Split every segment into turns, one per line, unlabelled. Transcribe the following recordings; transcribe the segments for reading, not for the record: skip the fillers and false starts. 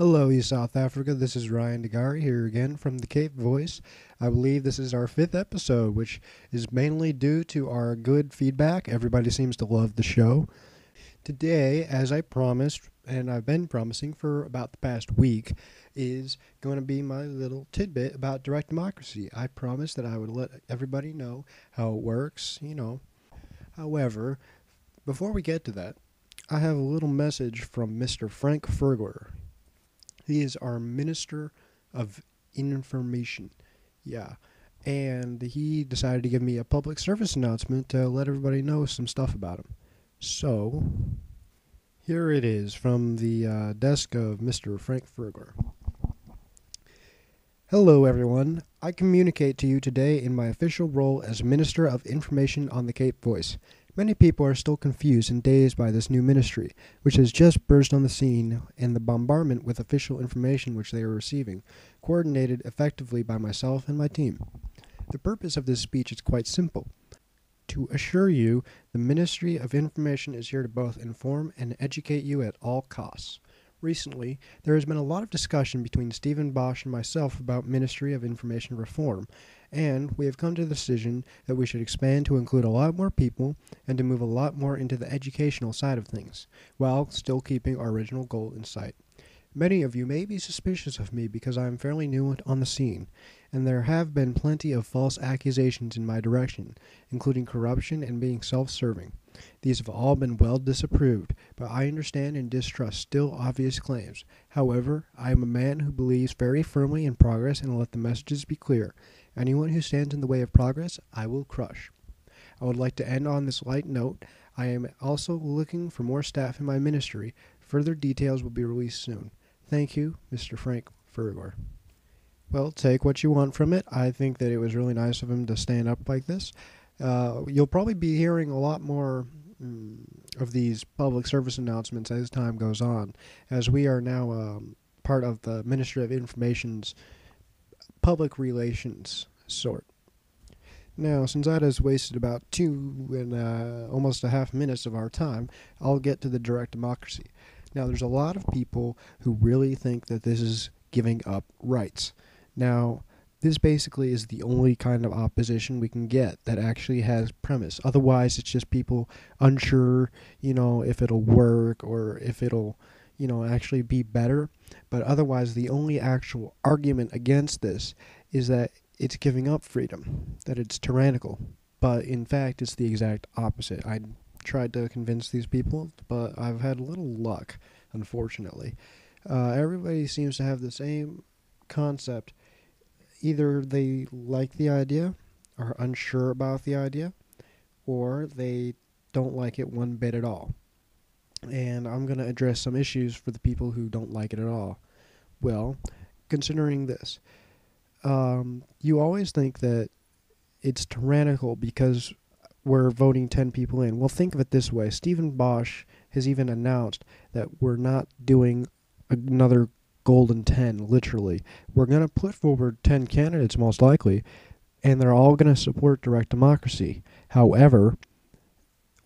Hello, East South Africa. This is Ryan Degari here again from the Cape Voice. I believe this is our 5th episode, which is mainly due to our good feedback. Everybody seems to love the show. Today, as I promised, and I've been promising for about the past week, is going to be my little tidbit about direct democracy. I promised that I would let everybody know how it works. However, before we get to that, I have a little message from Mr. Frank Fergler. He is our Minister of Information. Yeah. And he decided to give me a public service announcement to let everybody know some stuff about him. So, here it is from the desk of Mr. Frank Fergler. Hello, everyone. I communicate to you today in my official role as Minister of Information on the Cape Voice. Many people are still confused and dazed by this new ministry, which has just burst on the scene, and the bombardment with official information which they are receiving, coordinated effectively by myself and my team. The purpose of this speech is quite simple. To assure you, the Ministry of Information is here to both inform and educate you at all costs. Recently, there has been a lot of discussion between Stephen Bosch and myself about Ministry of Information reform, and we have come to the decision that we should expand to include a lot more people and to move a lot more into the educational side of things, while still keeping our original goal in sight. Many of you may be suspicious of me because I am fairly new on the scene, and there have been plenty of false accusations in my direction, including corruption and being self-serving. These have all been well disapproved, but I understand and distrust still obvious claims. However, I am a man who believes very firmly in progress and let the messages be clear. Anyone who stands in the way of progress, I will crush. I would like to end on this light note. I am also looking for more staff in my ministry. Further details will be released soon. Thank you, Mr. Frank Fergler. Well, take what you want from it. I think that it was really nice of him to stand up like this. You'll probably be hearing a lot more of these public service announcements as time goes on, as we are now part of the Ministry of Information's public relations sort. Now, since that has wasted about 2 and almost a half minutes of our time, I'll get to the direct democracy. Now, there's a lot of people who really think that this is giving up rights. Now, this basically is the only kind of opposition we can get that actually has premise. Otherwise, it's just people unsure, if it'll work or if it'll, actually be better. But otherwise, the only actual argument against this is that it's giving up freedom, that it's tyrannical. But in fact, it's the exact opposite. I tried to convince these people, but I've had little luck, unfortunately. Everybody seems to have the same concept. Either they like the idea, are unsure about the idea, or they don't like it one bit at all. And I'm going to address some issues for the people who don't like it at all. Well, considering this, you always think that it's tyrannical because we're voting 10 people in. Well, think of it this way. Stephen Bosch has even announced that we're not doing another golden 10, literally. We're going to put forward 10 candidates, most likely, and they're all going to support direct democracy. However,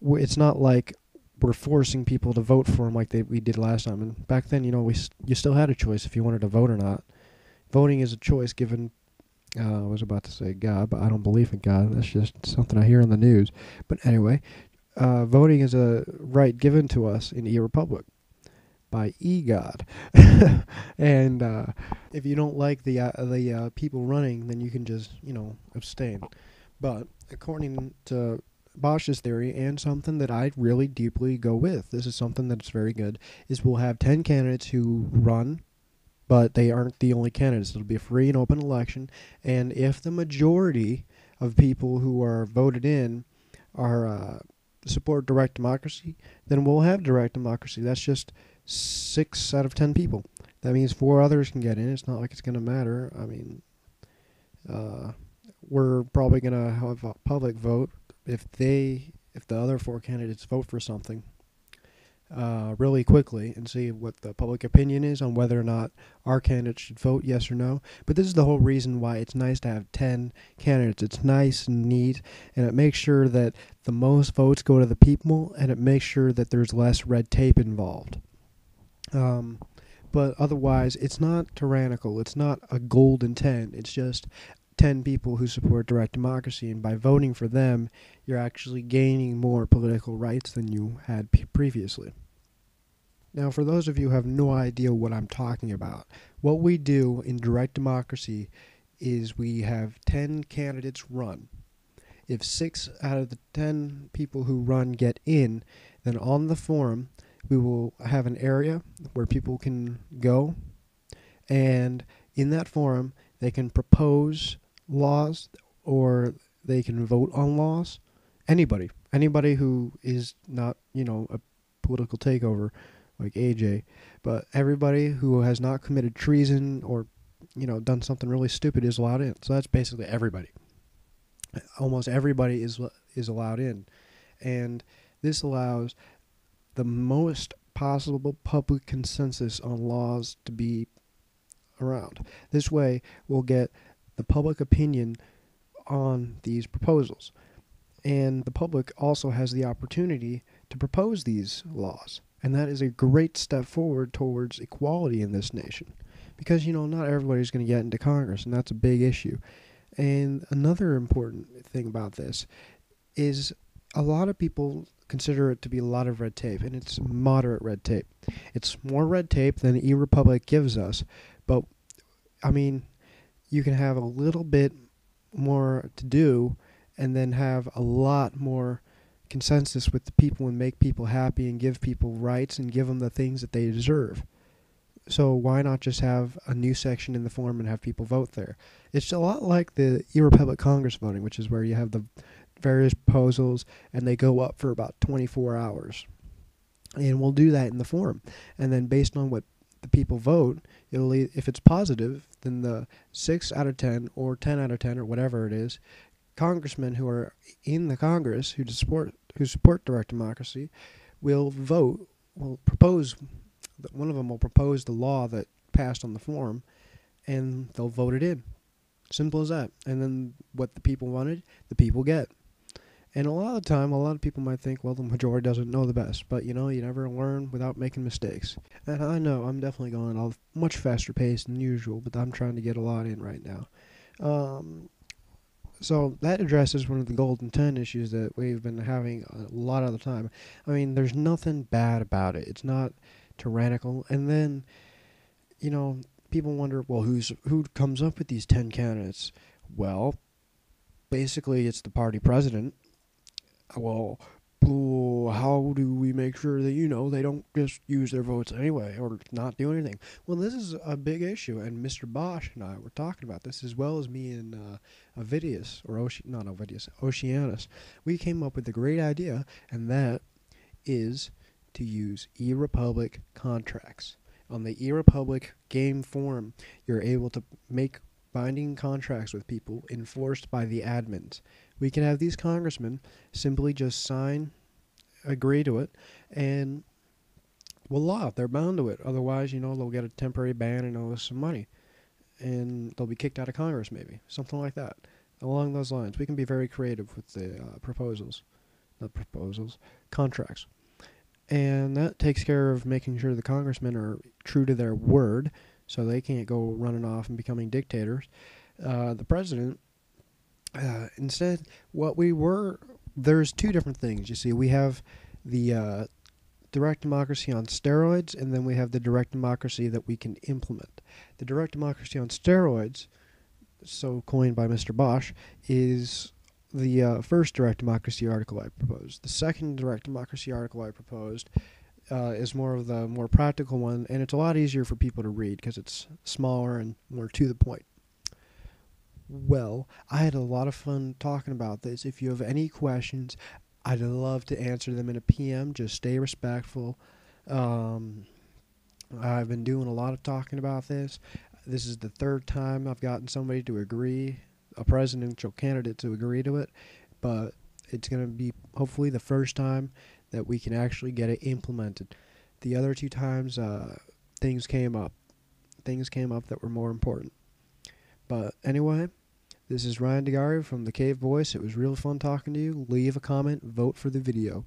it's not like we're forcing people to vote for them like we did last time. And back then, you still had a choice if you wanted to vote or not. Voting is a choice given, I was about to say God, but I don't believe in God. That's just something I hear in the news. But anyway, voting is a right given to us in e-republic by e-God. And if you don't like the people running, then you can just, abstain. But according to Bosch's theory, and something that I really deeply go with, this is something that's very good, is we'll have 10 candidates who run, but they aren't the only candidates. It'll be a free and open election, and if the majority of people who are voted in are support direct democracy, then we'll have direct democracy. That's just 6 out of 10 people. That means 4 others can get in. It's not like it's going to matter. I mean, we're probably going to have a public vote if the other 4 candidates vote for something really quickly and see what the public opinion is on whether or not our candidates should vote yes or no. But this is the whole reason why it's nice to have 10 candidates. It's nice and neat, and it makes sure that the most votes go to the people, and it makes sure that there's less red tape involved. But otherwise, it's not tyrannical. It's not a golden 10. It's just 10 people who support direct democracy, and by voting for them, you're actually gaining more political rights than you had previously. Now, for those of you who have no idea what I'm talking about, what we do in direct democracy is we have 10 candidates run. If 6 out of the 10 people who run get in, then on the forum, we will have an area where people can go, and in that forum, they can propose laws or they can vote on laws. Anybody who is not, a political takeover like AJ, but everybody who has not committed treason or, done something really stupid is allowed in. So that's basically everybody. Almost everybody is allowed in, and this allows the most possible public consensus on laws to be around. This way, we'll get the public opinion on these proposals, and the public also has the opportunity to propose these laws, and that is a great step forward towards equality in this nation, because not everybody's going to get into Congress, and that's a big issue. And another important thing about this is a lot of people consider it to be a lot of red tape, and it's moderate red tape. It's more red tape than eRepublic gives us, but you can have a little bit more to do and then have a lot more consensus with the people and make people happy and give people rights and give them the things that they deserve. So why not just have a new section in the form and have people vote there? It's a lot like the eRepublic Congress voting, which is where you have the various proposals and they go up for about 24 hours. And we'll do that in the forum. And then based on what the people vote, if it's positive, then the 6 out of 10 or 10 out of 10 or whatever it is, congressmen who are in the Congress who support direct democracy will propose. One of them will propose the law that passed on the forum, and they'll vote it in. Simple as that. And then what the people wanted, the people get. And a lot of the time, a lot of people might think, well, the majority doesn't know the best. But, you never learn without making mistakes. And I know I'm definitely going at a much faster pace than usual, but I'm trying to get a lot in right now. So that addresses one of the golden 10 issues that we've been having a lot of the time. There's nothing bad about it. It's not tyrannical. And then, people wonder, well, who comes up with these 10 candidates? Well, basically it's the party president. Well, how do we make sure that, they don't just use their votes anyway or not do anything? Well, this is a big issue, and Mr. Bosch and I were talking about this, as well as me and Oceanus. We came up with a great idea, and that is to use eRepublic contracts. On the eRepublic game forum, you're able to make binding contracts with people enforced by the admins. We can have these congressmen simply just agree to it, and voila, they're bound to it. Otherwise, they'll get a temporary ban and owe us some money, and they'll be kicked out of Congress maybe. Something like that. Along those lines, we can be very creative with the contracts. And that takes care of making sure the congressmen are true to their word, so they can't go running off and becoming dictators. The president, instead, there's two different things. You see, we have the direct democracy on steroids, and then we have the direct democracy that we can implement. The direct democracy on steroids, so coined by Mr. Bosch, is the first direct democracy article I proposed. The second direct democracy article I proposed is more of the more practical one, and it's a lot easier for people to read because it's smaller and more to the point. Well, I had a lot of fun talking about this. If you have any questions, I'd love to answer them in a PM. Just stay respectful. I've been doing a lot of talking about this. This is the third time I've gotten somebody to agree, a presidential candidate to agree to it, but it's going to be hopefully the first time that we can actually get it implemented. The other two times, things came up that were more important. But anyway, this is Ryan DeGario from The Cave Voice. It was real fun talking to you. Leave a comment, vote for the video.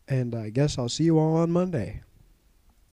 And I guess I'll see you all on Monday.